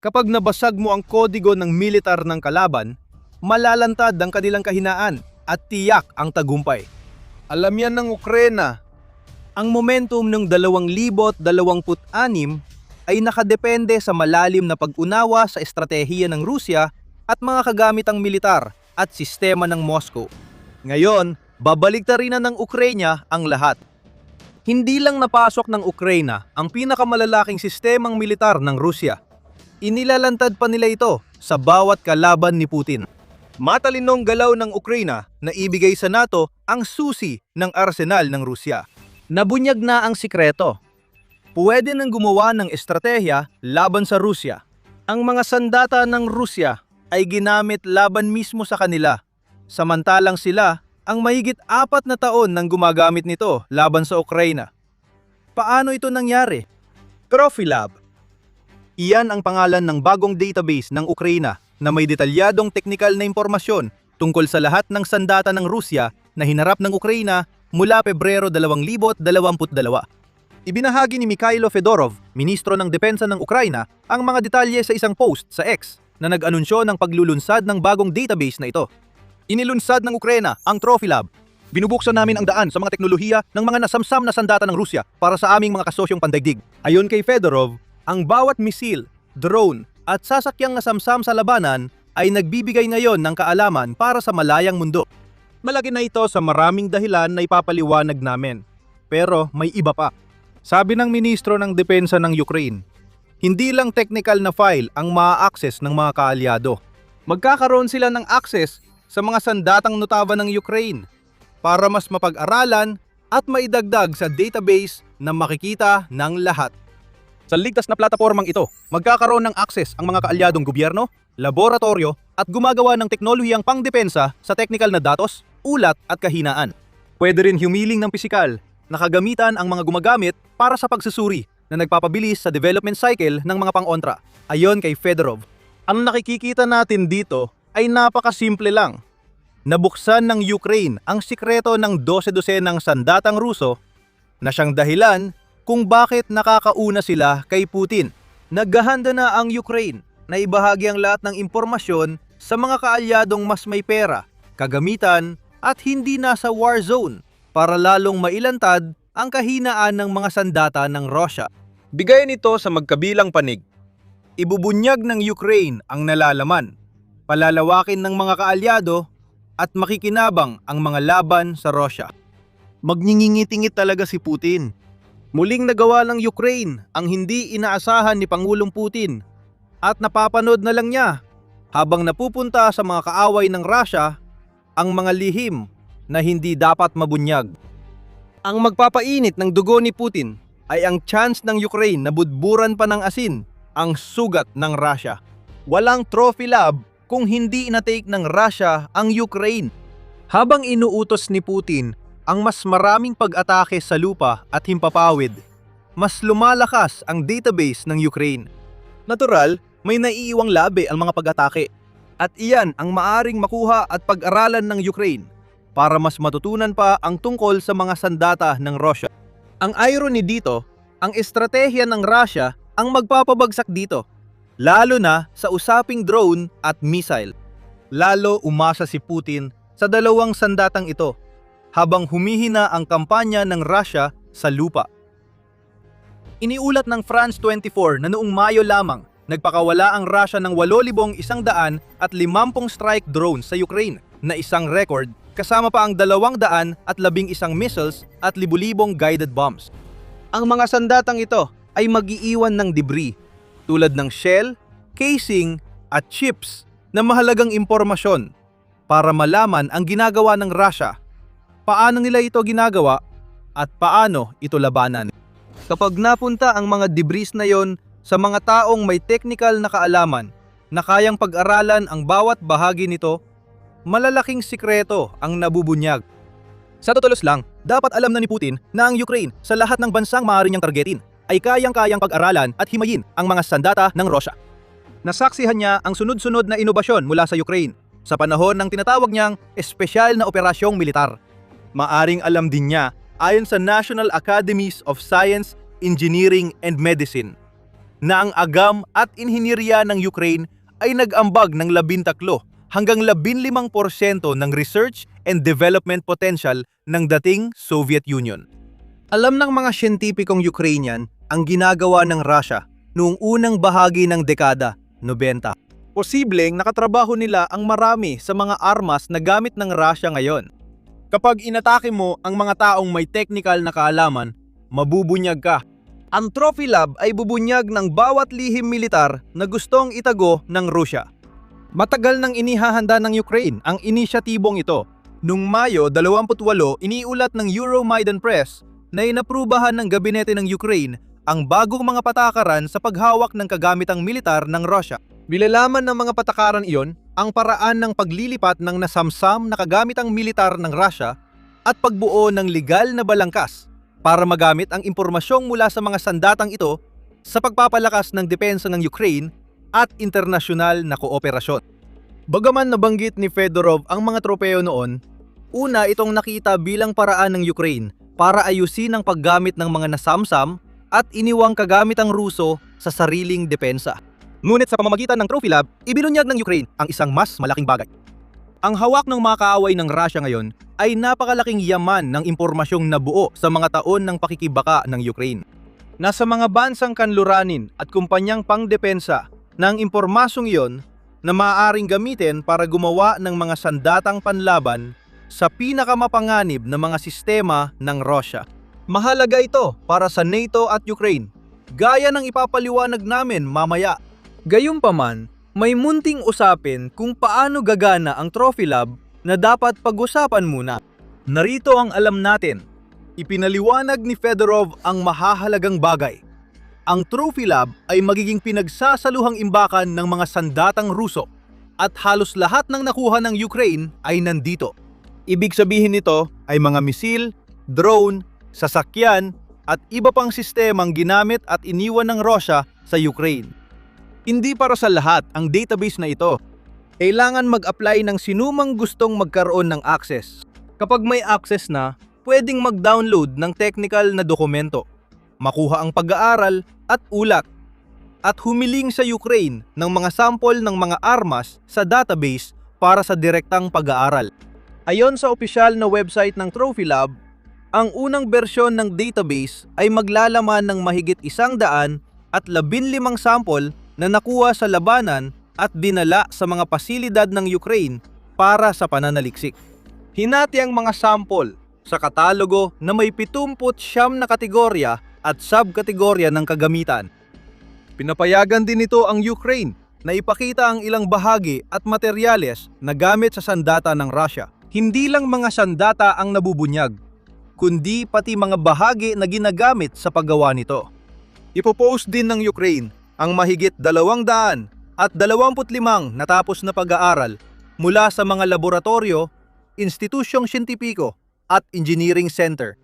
Kapag nabasag mo ang kodigo ng militar ng kalaban, malalantad ang kanilang kahinaan at tiyak ang tagumpay. Alam yan ng Ukraina. Ang momentum ng 2026 ay nakadepende sa malalim na pag-unawa sa estratehiya ng Rusya at mga kagamitang militar at sistema ng Moscow. Ngayon, babaliktarin na ng Ukraina ang lahat. Hindi lang napasok ng Ukraina ang pinakamalalaking sistemang militar ng Rusya. Inilalantad pa nila ito sa bawat kalaban ni Putin. Matalinong galaw ng Ukraina na ibigay sa NATO ang susi ng arsenal ng Rusya. Nabunyag na ang sikreto. Pwede nang gumawa ng estratehiya laban sa Rusya. Ang mga sandata ng Rusya ay ginamit laban mismo sa kanila, samantalang sila ang mahigit 4 na taon nang gumagamit nito laban sa Ukraina. Paano ito nangyari? Trophy Lab. Iyan ang pangalan ng bagong database ng Ukraina na may detalyadong teknikal na impormasyon tungkol sa lahat ng sandata ng Rusya na hinarap ng Ukraina mula Pebrero 2022. Ibinahagi ni Mikhailo Fedorov, ministro ng Depensa ng Ukraina, ang mga detalye sa isang post sa X na nag-anunsyo ng paglulunsad ng bagong database na ito. Inilunsad ng Ukraina ang Trophy Lab. Binubuksan namin ang daan sa mga teknolohiya ng mga nasamsam na sandata ng Rusya para sa aming mga kasosyong pandaigdig. Ayon kay Fedorov, ang bawat misil, drone at sasakyang nasamsam sa labanan ay nagbibigay ngayon ng kaalaman para sa malayang mundo. Malaki na ito sa maraming dahilan na ipapaliwanag namin. Pero may iba pa. Sabi ng ministro ng Depensa ng Ukraine, hindi lang technical na file ang maa-access ng mga kaalyado. Magkakaroon sila ng access sa mga sandatang notaba ng Ukraine para mas mapag-aralan at maidagdag sa database na makikita ng lahat. Sa ligtas na platapormang ito, magkakaroon ng access ang mga kaalyadong gobyerno, laboratorio at gumagawa ng teknolohiyang pangdepensa sa technical na datos, ulat at kahinaan. Pwede rin humiling ng pisikal na kagamitan ang mga gumagamit para sa pagsusuri na nagpapabilis sa development cycle ng mga pang-ontra. Ayon kay Fedorov, ang nakikikita natin dito ay napakasimple lang. Nabuksan ng Ukraine ang sikreto ng 12 ng sandatang Ruso na siyang dahilan kung bakit nakakauna sila kay Putin. Naghahanda na ang Ukraine na ibahagi ang lahat ng impormasyon sa mga kaalyadong mas may pera, kagamitan at hindi nasa war zone para lalong mailantad ang kahinaan ng mga sandata ng Russia. Bigayan ito sa magkabilang panig. Ibubunyag ng Ukraine ang nalalaman, palalawakin ng mga kaalyado at makikinabang ang mga laban sa Russia. Magnyingingit-ingit talaga si Putin. Muling nagawa ng Ukraine ang hindi inaasahan ni Pangulong Putin at napapanood na lang niya habang napupunta sa mga kaaway ng Russia ang mga lihim na hindi dapat mabunyag. Ang magpapainit ng dugo ni Putin ay ang chance ng Ukraine na budburan pa ng asin ang sugat ng Russia. Walang trophy lab kung hindi inatake ng Russia ang Ukraine. Habang inuutos ni Putin ang mas maraming pag-atake sa lupa at himpapawid, mas lumalakas ang database ng Ukraine. Natural, may naiiwang labi ang mga pag-atake at iyan ang maaring makuha at pag-aralan ng Ukraine para mas matutunan pa ang tungkol sa mga sandata ng Russia. Ang irony dito, ang estratehiya ng Russia ang magpapabagsak dito, lalo na sa usaping drone at missile. Lalo umasa si Putin sa dalawang sandatang ito habang humihina ang kampanya ng Russia sa lupa. Iniulat ng France 24 na noong Mayo lamang, nagpakawala ang Russia ng 8,150 strike drones sa Ukraine na isang record kasama pa ang 211 missiles at libu-libong guided bombs. Ang mga sandatang ito ay mag-iiwan ng debris tulad ng shell, casing at chips na mahalagang impormasyon para malaman ang ginagawa ng Russia, paano nila ito ginagawa at paano ito labanan. Kapag napunta ang mga debris na yon sa mga taong may technical na kaalaman na kayang pag-aralan ang bawat bahagi nito, malalaking sikreto ang nabubunyag. Sa totolos lang, dapat alam na ni Putin na ang Ukraine sa lahat ng bansang maaari niyang targetin ay kayang-kayang pag-aralan at himayin ang mga sandata ng Russia. Nasaksihan niya ang sunod-sunod na inobasyon mula sa Ukraine sa panahon ng tinatawag niyang espesyal na operasyong militar. Maaring alam din niya ayon sa National Academies of Science, Engineering and Medicine na ang agam at inhinyerya ng Ukraine ay nag-ambag ng 13 hanggang 15% ng research and development potential ng dating Soviet Union. Alam ng mga siyentipikong Ukrainian ang ginagawa ng Russia noong unang bahagi ng dekada 90. Posibleng nakatrabaho nila ang marami sa mga armas na gamit ng Russia ngayon. Kapag inatake mo ang mga taong may technical na kaalaman, mabubunyag ka. Ang Trophy Lab ay bubunyag ng bawat lihim militar na gustong itago ng Russia. Matagal nang inihahanda ng Ukraine ang inisyatibong ito. Noong Mayo 28, iniulat ng Euromaidan Press na inaprubahan ng gabinete ng Ukraine ang bagong mga patakaran sa paghawak ng kagamitang militar ng Russia. Bilalaman ng mga patakaran iyon ang paraan ng paglilipat ng nasamsam na kagamitang militar ng Russia at pagbuo ng legal na balangkas para magamit ang impormasyong mula sa mga sandatang ito sa pagpapalakas ng depensa ng Ukraine at internasyonal na kooperasyon. Bagaman nabanggit ni Fedorov ang mga tropeo noon, una itong nakita bilang paraan ng Ukraine para ayusin ang paggamit ng mga nasamsam at iniwang kagamitang Ruso sa sariling depensa. Ngunit sa pamamagitan ng Trophy Lab, ibinunyag ng Ukraine ang isang mas malaking bagay. Ang hawak ng mga kaaway ng Russia ngayon ay napakalaking yaman ng impormasyong nabuo sa mga taon ng pakikibaka ng Ukraine. Nasa mga bansang kanluranin at kumpanyang pangdepensa ng impormasyong iyon na maaaring gamitin para gumawa ng mga sandatang panlaban sa pinakamapanganib na mga sistema ng Russia. Mahalaga ito para sa NATO at Ukraine, gaya ng ipapaliwanag namin mamaya. Gayunpaman, may munting usapin kung paano gagana ang Trophy Lab na dapat pag-usapan muna. Narito ang alam natin. Ipinaliwanag ni Fedorov ang mahahalagang bagay. Ang Trophy Lab ay magiging pinagsasaluhang imbakan ng mga sandatang Ruso at halos lahat ng nakuha ng Ukraine ay nandito. Ibig sabihin nito ay mga misil, drone, sasakyan at iba pang sistemang ginamit at iniwan ng Russia sa Ukraine. Hindi para sa lahat ang database na ito. Kailangan mag-apply ng sinumang gustong magkaroon ng access. Kapag may access na, pwedeng mag-download ng technical na dokumento, makuha ang pag-aaral at ulat, at humiling sa Ukraine ng mga sample ng mga armas sa database para sa direktang pag-aaral. Ayon sa opisyal na website ng Trophy Lab, ang unang bersyon ng database ay maglalaman ng mahigit 115 sample na nakuha sa labanan at dinala sa mga pasilidad ng Ukraine para sa pananaliksik. Hinati ang mga sample sa katalogo na may 79 na kategorya at subkategorya ng kagamitan. Pinapayagan din nito ang Ukraine na ipakita ang ilang bahagi at materyales na gamit sa sandata ng Russia. Hindi lang mga sandata ang nabubunyag, kundi pati mga bahagi na ginagamit sa paggawa nito. Ipopost din ng Ukraine ang mahigit 225 natapos na pag-aaral mula sa mga laboratorio, institusyong siyentipiko at engineering center.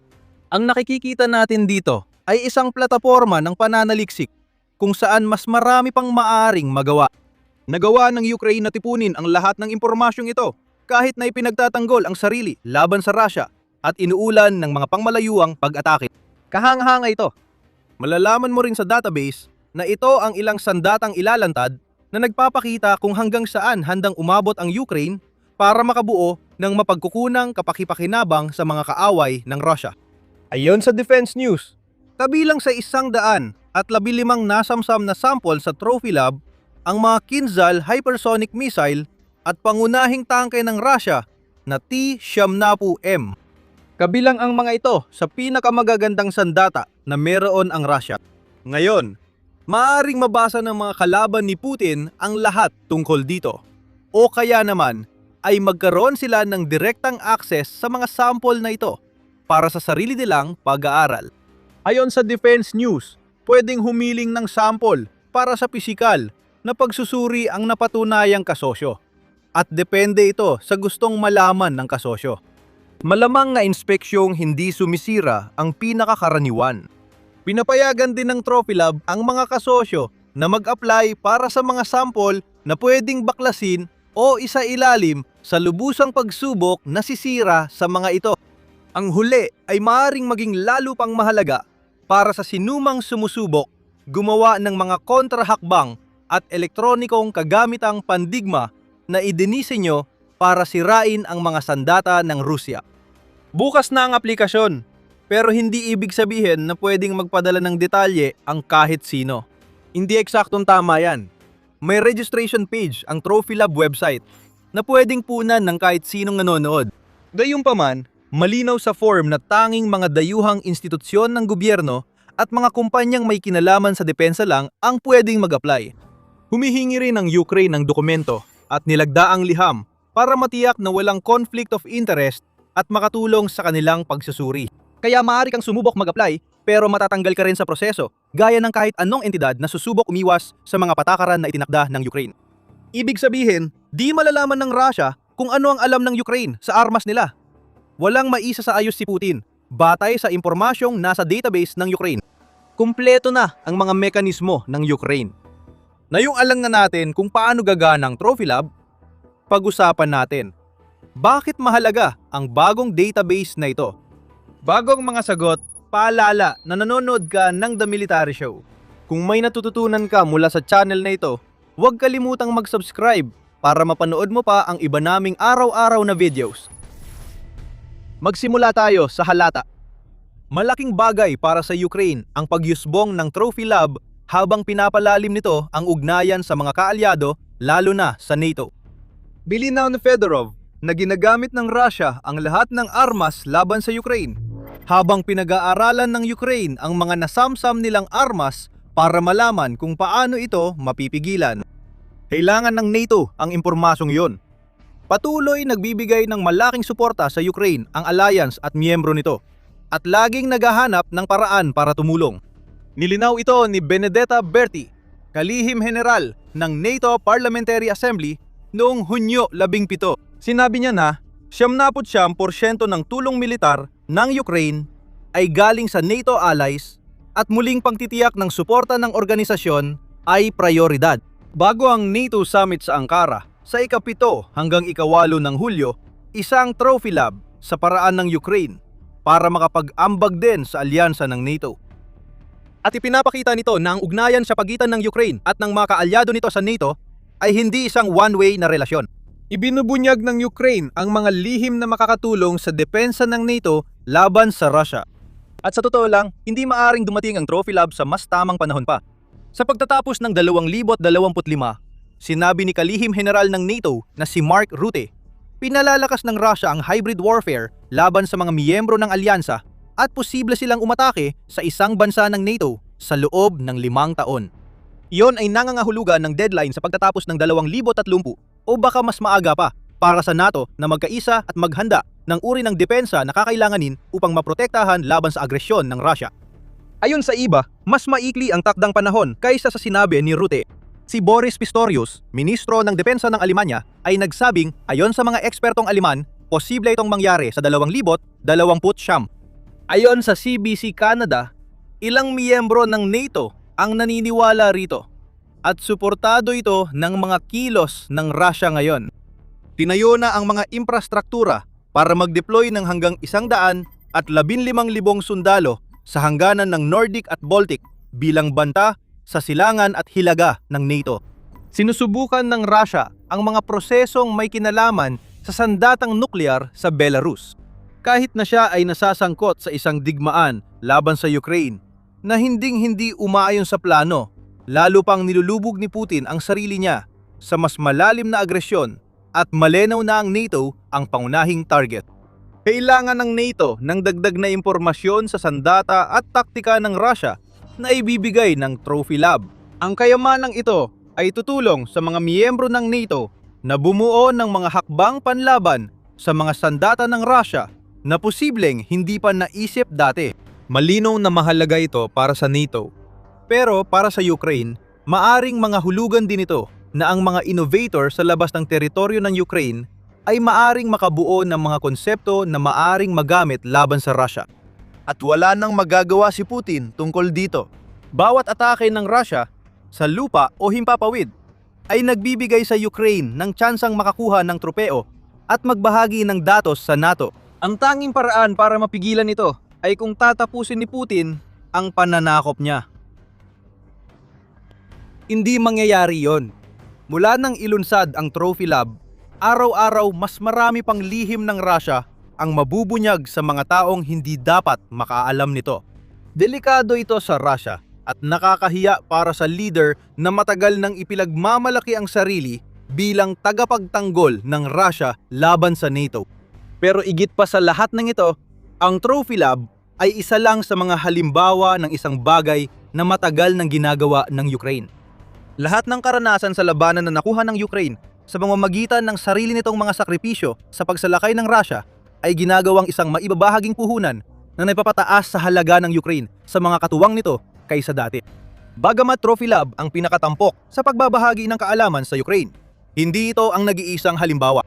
Ang nakikita natin dito ay isang plataporma ng pananaliksik kung saan mas marami pang maaaring magawa. Nagawa ng Ukraine na tipunin ang lahat ng impormasyong ito kahit na ipinagtatanggol ang sarili laban sa Russia at inuulan ng mga pangmalayuang pag-atake. Kahanga-hanga ito. Malalaman mo rin sa database na ito ang ilang sandatang ilalantad na nagpapakita kung hanggang saan handang umabot ang Ukraine para makabuo ng mapagkukunang kapakipakinabang sa mga kaaway ng Russia. Ayon sa Defense News, kabilang sa 115 nasamsam na sample sa Trophy Lab ang mga Kinzhal hypersonic missile at pangunahing tangke ng Russia na T-70M. Kabilang ang mga ito sa pinakamagagandang sandata na meron ang Russia. Ngayon, maaaring mabasa ng mga kalaban ni Putin ang lahat tungkol dito. O kaya naman ay magkaroon sila ng direktang access sa mga sample na ito para sa sarili nilang pag-aaral. Ayon sa Defense News, pwedeng humiling ng sample para sa pisikal na pagsusuri ang napatunayang kasosyo. At depende ito sa gustong malaman ng kasosyo. Malamang na inspeksyong hindi sumisira ang pinakakaraniwan. Pinapayagan din ng Trophy Lab ang mga kasosyo na mag-apply para sa mga sample na pwedeng baklasin o isailalim sa lubusang pagsubok na sisira sa mga ito. Ang huli ay maaaring maging lalo pang mahalaga para sa sinumang sumusubok gumawa ng mga kontrahakbang at elektronikong kagamitang pandigma na idinisenyo para sirain ang mga sandata ng Rusya. Bukas na ang aplikasyon, pero hindi ibig sabihin na pwedeng magpadala ng detalye ang kahit sino. Hindi eksaktong tama yan. May registration page ang Trophy Lab website na pwedeng punan ng kahit sinong nanonood. Gayunpaman, malinaw sa form na tanging mga dayuhang institusyon ng gobyerno at mga kumpanyang may kinalaman sa depensa lang ang pwedeng mag-apply. Humihingi rin ang Ukraine ng dokumento at nilagdaang liham para matiyak na walang conflict of interest at makatulong sa kanilang pagsusuri. Kaya maaari kang sumubok mag-apply pero matatanggal ka rin sa proseso, gaya ng kahit anong entidad na susubok umiwas sa mga patakaran na itinakda ng Ukraine. Ibig sabihin, di malalaman ng Russia kung ano ang alam ng Ukraine sa armas nila. Walang maisa sa ayos si Putin, batay sa impormasyong nasa database ng Ukraine. Kumpleto na ang mga mekanismo ng Ukraine. Ngayong alam na natin kung paano gagana ang Trophy Lab, pag-usapan natin. Bakit mahalaga ang bagong database na ito? Bagong mga sagot, paalala na nanonood ka ng The Military Show. Kung may natututunan ka mula sa channel na ito, huwag kalimutang mag-subscribe para mapanood mo pa ang iba naming araw-araw na videos. Magsimula tayo sa halata. Malaking bagay para sa Ukraine ang pagyusbong ng Trophy Lab habang pinapalalim nito ang ugnayan sa mga kaalyado, lalo na sa NATO. Bilinaw ni Fedorov na ginagamit ng Russia ang lahat ng armas laban sa Ukraine, habang pinag-aaralan ng Ukraine ang mga nasamsam nilang armas para malaman kung paano ito mapipigilan. Kailangan ng NATO ang impormasyong yon. Patuloy nagbibigay ng malaking suporta sa Ukraine ang alliance at miyembro nito, at laging naghahanap ng paraan para tumulong. Nilinaw ito ni Benedetta Berti, kalihim general ng NATO Parliamentary Assembly noong Hunyo 17. Sinabi niya na 79% ng tulong militar ng Ukraine ay galing sa NATO allies at muling pagtitiyak ng suporta ng organisasyon ay prioridad. Bago ang NATO summit sa Ankara sa ika-7 hanggang ika-8 ng Hulyo, isang Trophy Lab sa paraan ng Ukraine para makapag-ambag din sa alyansa ng NATO. At ipinapakita nito na ang ugnayan sa pagitan ng Ukraine at ng mga kaalyado nito sa NATO ay hindi isang one-way na relasyon. Ibinubunyag ng Ukraine ang mga lihim na makakatulong sa depensa ng NATO laban sa Russia. At sa totoo lang, hindi maaring dumating ang Trophy Lab sa mas tamang panahon pa. Sa pagtatapos ng 2025, sinabi ni kalihim general ng NATO na si Mark Rutte, pinalalakas ng Russia ang hybrid warfare laban sa mga miyembro ng alyansa at posible silang umatake sa isang bansa ng NATO sa loob ng 5 taon. Iyon ay nangangahulugan ng deadline sa pagtatapos ng 2030 o baka mas maaga pa para sa NATO na magkaisa at maghanda ng uri ng depensa na kakailanganin upang maprotektahan laban sa agresyon ng Russia. Ayon sa iba, mas maikli ang takdang panahon kaysa sa sinabi ni Rutte. Si Boris Pistorius, ministro ng depensa ng Alemanya, ay nagsabing ayon sa mga ekspertong Aleman, posible itong mangyari sa 2029. Ayon sa CBC Canada, ilang miyembro ng NATO ang naniniwala rito at suportado ito ng mga kilos ng Russia ngayon. Tinayo na ang mga infrastruktura para mag-deploy ng hanggang 115,000 sundalo sa hangganan ng Nordic at Baltic bilang banta sa silangan at hilaga ng NATO. Sinusubukan ng Russia ang mga prosesong may kinalaman sa sandatang nuklear sa Belarus. Kahit na siya ay nasasangkot sa isang digmaan laban sa Ukraine na hinding-hindi umaayon sa plano, lalo pang nilulubog ni Putin ang sarili niya sa mas malalim na agresyon at malinaw na ang NATO ang pangunahing target. Kailangan ng NATO ng dagdag na impormasyon sa sandata at taktika ng Russia na ibibigay ng Trophy Lab. Ang kayamanang ito ay tutulong sa mga miyembro ng NATO na bumuo ng mga hakbang panlaban sa mga sandata ng Russia na posibleng hindi pa naisip dati. Malinaw na mahalaga ito para sa NATO. Pero para sa Ukraine, maaring mga hulugan din ito na ang mga innovator sa labas ng teritoryo ng Ukraine ay maaring makabuo ng mga konsepto na maaring magamit laban sa Russia. At wala nang magagawa si Putin tungkol dito. Bawat atake ng Russia sa lupa o himpapawid ay nagbibigay sa Ukraine ng tsansang makakuha ng tropeo at magbahagi ng datos sa NATO. Ang tanging paraan para mapigilan ito ay kung tatapusin ni Putin ang pananakop niya. Hindi mangyayari yon. Mula nang ilunsad ang Trophy Lab, araw-araw mas marami pang lihim ng Russia ang mabubunyag sa mga taong hindi dapat makaalam nito. Delikado ito sa Russia at nakakahiya para sa leader na matagal nang ipinagmamalaki ang sarili bilang tagapagtanggol ng Russia laban sa NATO. Pero igit pa sa lahat ng ito, ang Trophy Lab ay isa lang sa mga halimbawa ng isang bagay na matagal nang ginagawa ng Ukraine. Lahat ng karanasan sa labanan na nakuha ng Ukraine sa pamamagitan ng sarili nitong mga sakripisyo sa pagsalakay ng Russia ay ginagawang isang maibabahaging puhunan na naipapataas sa halaga ng Ukraine sa mga katuwang nito kaysa dati. Bagamat Trophy Lab ang pinakatampok sa pagbabahagi ng kaalaman sa Ukraine, hindi ito ang nag-iisang halimbawa.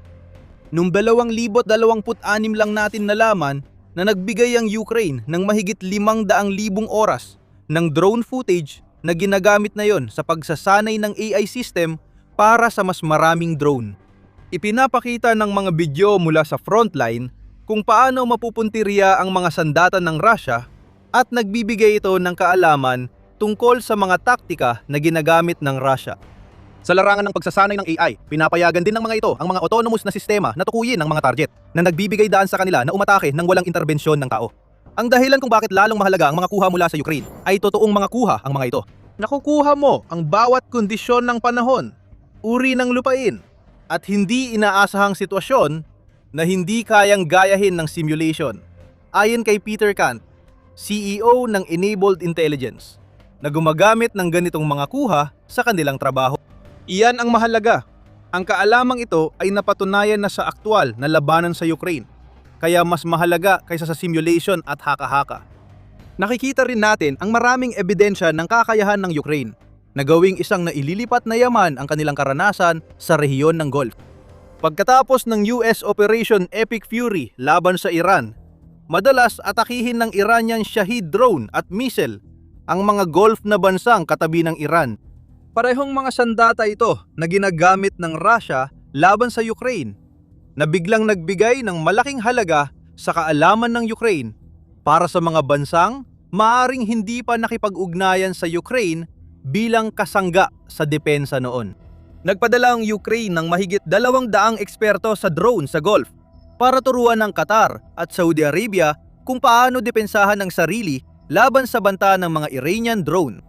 Noong 2026 lang natin nalaman na nagbigay ang Ukraine ng mahigit 500,000 oras ng drone footage na ginagamit na yon sa pagsasanay ng AI system para sa mas maraming drone. Ipinapakita ng mga video mula sa frontline kung paano mapupuntirya ang mga sandata ng Russia at nagbibigay ito ng kaalaman tungkol sa mga taktika na ginagamit ng Russia. Sa larangan ng pagsasanay ng AI, pinapayagan din ng mga ito ang mga autonomous na sistema na tukuyin ang mga target na nagbibigay daan sa kanila na umatake ng walang interbensyon ng tao. Ang dahilan kung bakit lalong mahalaga ang mga kuha mula sa Ukraine ay totoong mga kuha ang mga ito. Nakukuha mo ang bawat kondisyon ng panahon, uri ng lupain, at hindi inaasahang sitwasyon na hindi kayang gayahin ng simulation. Ayon kay Peter Kant, CEO ng Enabled Intelligence, na gumagamit ng ganitong mga kuha sa kanilang trabaho. Iyan ang mahalaga. Ang kaalamang ito ay napatunayan na sa aktwal na labanan sa Ukraine, kaya mas mahalaga kaysa sa simulation at haka-haka. Nakikita rin natin ang maraming ebidensya ng kakayahan ng Ukraine na gawing isang naililipat na yaman ang kanilang karanasan sa rehiyon ng Gulf. Pagkatapos ng US Operation Epic Fury laban sa Iran, madalas atakihin ng Iranian Shahid drone at missile ang mga Gulf na bansang katabi ng Iran. Parehong mga sandata ito na ginagamit ng Russia laban sa Ukraine, na biglang nagbigay ng malaking halaga sa kaalaman ng Ukraine para sa mga bansang maaring hindi pa nakipag-ugnayan sa Ukraine bilang kasangga sa depensa noon. Nagpadala ang Ukraine ng mahigit 200 eksperto sa drone sa Gulf para turuan ng Qatar at Saudi Arabia kung paano depensahan ang sarili laban sa banta ng mga Iranian drone.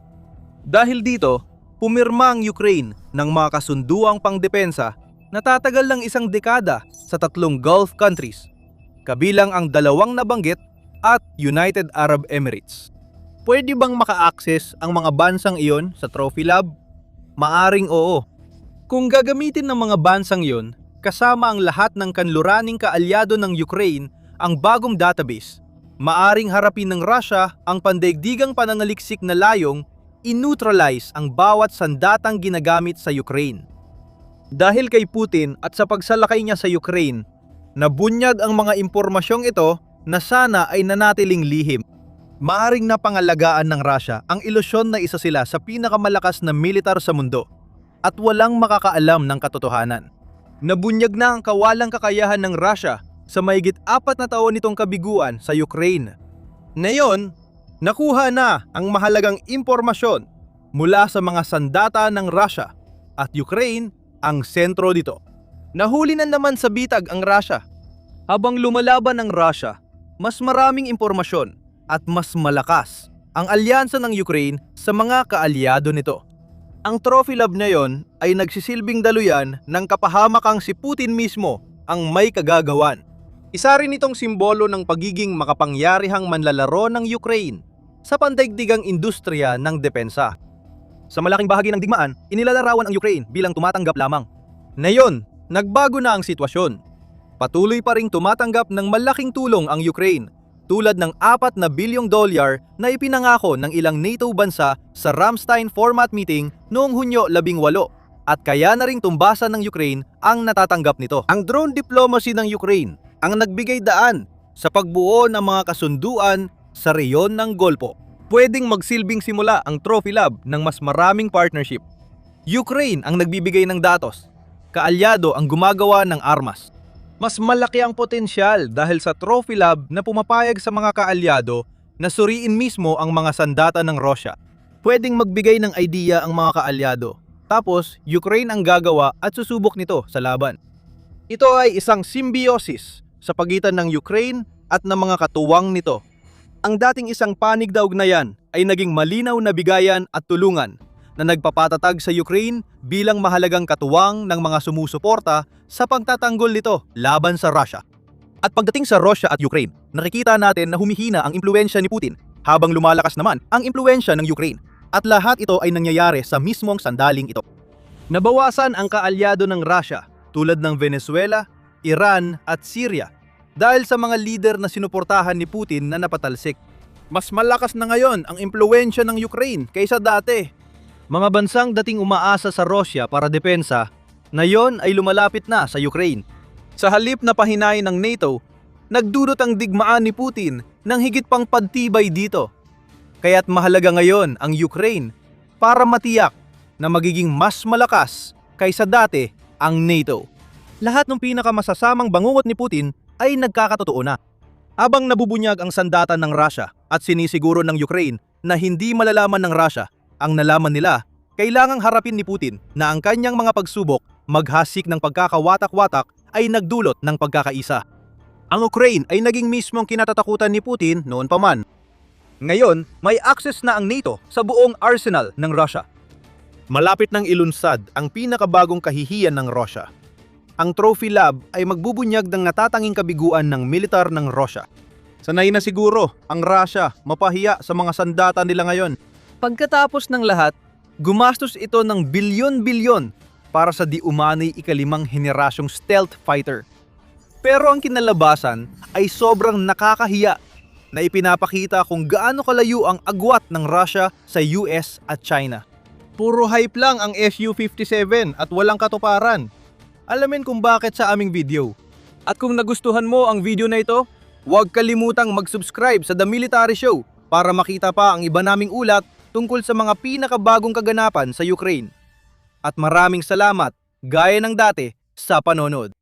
Dahil dito, pumirma ang Ukraine ng mga kasunduang pangdepensa na tatagal ng 1 dekada sa 3 Gulf countries, kabilang ang 2 nabanggit at United Arab Emirates. Pwede bang maka-access ang mga bansang iyon sa Trophy Lab? Maaring oo. Kung gagamitin ng mga bansang iyon, kasama ang lahat ng kanluraning kaalyado ng Ukraine ang bagong database, maaring harapin ng Russia ang pandaigdigang pananaliksik na layong i-neutralize ang bawat sandatang ginagamit sa Ukraine. Dahil kay Putin at sa pagsalakay niya sa Ukraine, nabunyag ang mga impormasyong ito na sana ay nanatiling lihim. Maaring napangalagaan ng Russia ang ilusyon na isa sila sa pinakamalakas na militar sa mundo at walang makakaalam ng katotohanan. Nabunyag na ang kawalang kakayahan ng Russia sa mahigit 4 na taon nitong kabiguan sa Ukraine. Ngayon, nakuha na ang mahalagang impormasyon mula sa mga sandata ng Russia at Ukraine ang sentro dito. Nahuli na naman sa bitag ang Russia. Habang lumalaban ang Russia, mas maraming impormasyon at mas malakas ang alyansa ng Ukraine sa mga kaalyado nito. Ang Trophy Lab na yon ay nagsisilbing daluyan ng kapahamakang si Putin mismo ang may kagagawan. Isa rin itong simbolo ng pagiging makapangyarihang manlalaro ng Ukraine sa pandaigdigang industriya ng depensa. Sa malaking bahagi ng digmaan, inilalarawan ang Ukraine bilang tumatanggap lamang. Ngayon, nagbago na ang sitwasyon. Patuloy pa ring tumatanggap ng malaking tulong ang Ukraine, tulad ng $4 na bilyong na ipinangako ng ilang NATO bansa sa Ramstein Format Meeting noong Hunyo 18, at kaya na ring tumbasan ng Ukraine ang natatanggap nito. Ang drone diplomacy ng Ukraine ang nagbigay daan sa pagbuo ng mga kasunduan sa reyon ng Golpo. Pwedeng magsilbing simula ang Trophy Lab ng mas maraming partnership. Ukraine ang nagbibigay ng datos, kaalyado ang gumagawa ng armas. Mas malaki ang potensyal dahil sa Trophy Lab na pumapayag sa mga kaalyado na suriin mismo ang mga sandata ng Russia. Pwedeng magbigay ng idea ang mga kaalyado. Tapos, Ukraine ang gagawa at susubok nito sa laban. Ito ay isang symbiosis sa pagitan ng Ukraine at ng mga katuwang nito. Ang dating isang panig na ugnayan ay naging malinaw na bigayan at tulungan na nagpapatatag sa Ukraine bilang mahalagang katuwang ng mga sumusuporta sa pagtatanggol nito laban sa Russia. At pagdating sa Russia at Ukraine, nakikita natin na humihina ang impluwensya ni Putin habang lumalakas naman ang impluwensya ng Ukraine. At lahat ito ay nangyayari sa mismong sandaling ito. Nabawasan ang kaalyado ng Russia tulad ng Venezuela, Iran at Syria dahil sa mga lider na sinuportahan ni Putin na napatalsik. Mas malakas na ngayon ang impluwensya ng Ukraine kaysa dati. Mga bansang dating umaasa sa Russia para depensa, ngayon ay lumalapit na sa Ukraine. Sa halip na pahinain ng NATO, nagdulot ang digmaan ni Putin ng higit pang pagtibay dito. Kaya't mahalaga ngayon ang Ukraine para matiyak na magiging mas malakas kaysa dati ang NATO. Lahat ng pinakamasasamang bangungot ni Putin ay nagkakatotoo na. Habang nabubunyag ang sandata ng Russia at sinisiguro ng Ukraine na hindi malalaman ng Russia ang nalaman nila, kailangang harapin ni Putin na ang kanyang mga pagsubok maghasik ng pagkakawatak-watak ay nagdulot ng pagkakaisa. Ang Ukraine ay naging mismong kinatatakutan ni Putin noon pa man. Ngayon, may access na ang NATO sa buong arsenal ng Russia. Malapit nang ilunsad ang pinakabagong kahihiyan ng Russia. Ang Trophy Lab ay magbubunyag ng natatanging kabiguan ng militar ng Russia. Sanay na siguro ang Russia mapahiya sa mga sandata nila ngayon. Pagkatapos ng lahat, gumastos ito ng bilyon-bilyon para sa di umano'y ikalimang henerasyong stealth fighter. Pero ang kinalabasan ay sobrang nakakahiya na ipinapakita kung gaano kalayo ang agwat ng Russia sa US at China. Puro hype lang ang Su-57 at walang katuparan. Alamin kung bakit sa aming video. At kung nagustuhan mo ang video na ito, huwag kalimutang mag-subscribe sa The Military Show para makita pa ang iba naming ulat tungkol sa mga pinakabagong kaganapan sa Ukraine. At maraming salamat, gaya ng dati, sa panonood.